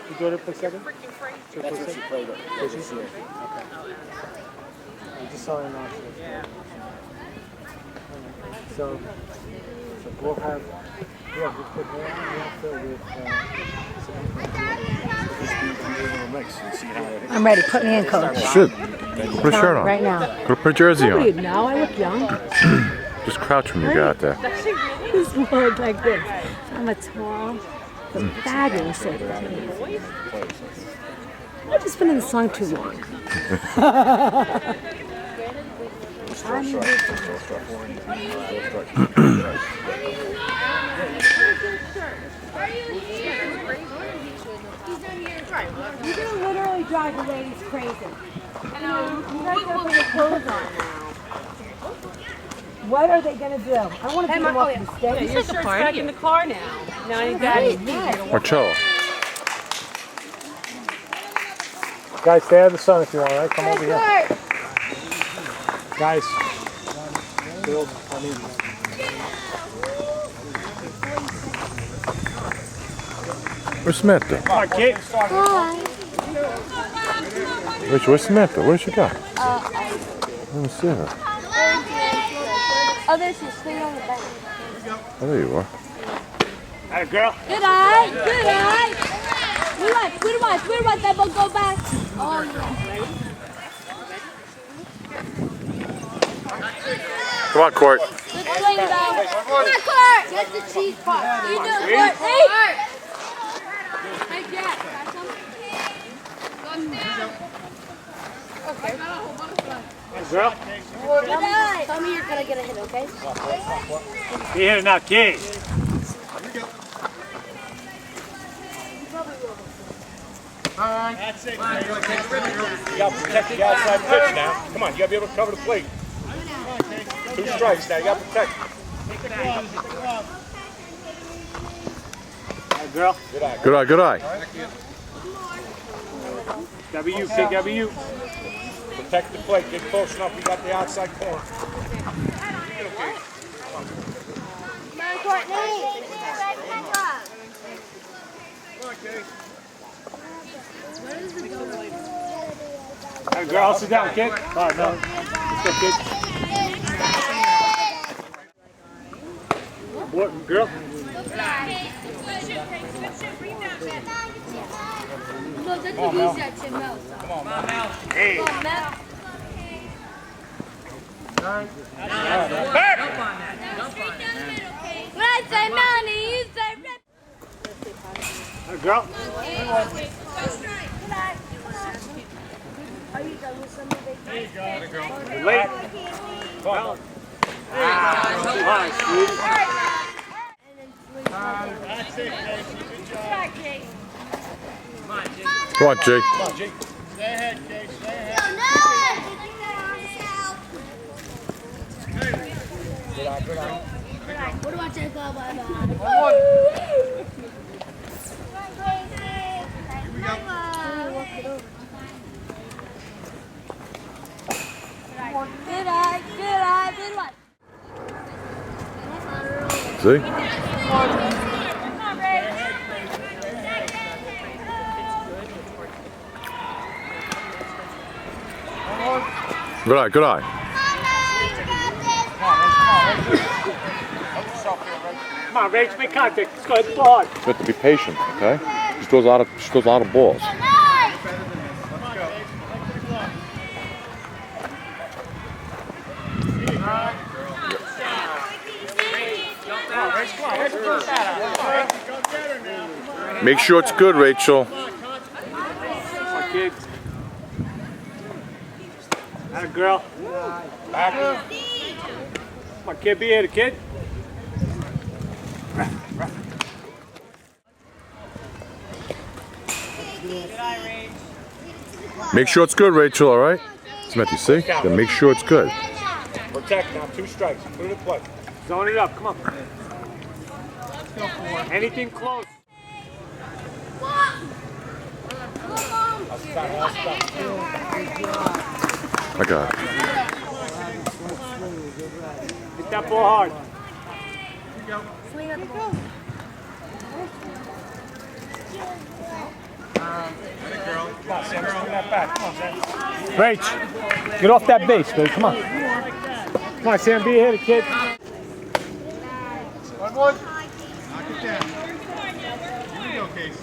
You go to play second? That's what she played it. This year. Okay. I just saw it now. So we'll have, we put her on the outfield with I'm ready. Put me in, coach. Shit. Put a shirt on. Right now. Put a jersey What do you on. know? I look young. Just crouch when you get out there. This word like this. I'm a tall, but fabulous secretary. I've just been in the song too long. You're gonna literally drive the ladies crazy. You guys gotta put your clothes on now. What are they gonna do? I want to get them off the stage. Your shirt's back in the car now. Now you got it. Marcello. guys, stay out of the sun if you want, all right? Come over here. Guys. Bill, I mean. Where's Samantha? Come on, kid. Where's Samantha? Where's she go? I don't see her. Oh, there's this thing on the back. Oh, there you are. Hey, girl. Good eye, good eye. Good watch, that will go back. Oh, yeah. Come on, Court. Good swing, though. Come on, Court. Get the cheese part. You do it, Court. Hey. Hey, Jack. Got some? Okay. Hey, girl. Tell me you're gonna get a hit, okay? Be here now, kid. That's it. You got to protect the outside pitch now. Come on, you got to be able to cover the plate. 2 strikes now. You got to protect. Hey, girl. Good eye, good eye. W, kid, W. Protect the plate. Get close enough. You got the outside corner. Come on, Courtney. Hey, girl, sit down, kid. All right, no. Let's go, kid. What, girl? No, that's what he said to Mel. Come on, Mel. Hey. Come on, Mel. When I say Melanie, you say Red. Hey, girl. Are you done with some of the Hey, late. Come on. Too high, sweetie. That's it, Casey. Come on, Jake. Come on, Jake. Stay ahead, Jake. Stay ahead. Good eye, good eye. What do I take off? Here we go. Good eye, good eye, good eye. See? Good eye, good eye. Come on, Rach, make contact. Let's go ahead and hard. You have to be patient, okay? She throws a lot of balls. Make sure it's good, Rachel. Come on, kid. Hey, girl. Back. Come on, kid, be here, the kid. Make sure it's good, Rachel, all right? Samantha, see? Then make sure it's good. Protect now. 2 strikes. Put it in play. Zone it up, come on. Anything close. I got it. Hit that ball hard. Come on, Sam. Bring that back. Come on, Sam. Rach, get off that base, baby. Come on. Come on, Sam. Be a hitter, kid. One. Knock it down. Here we go, Case.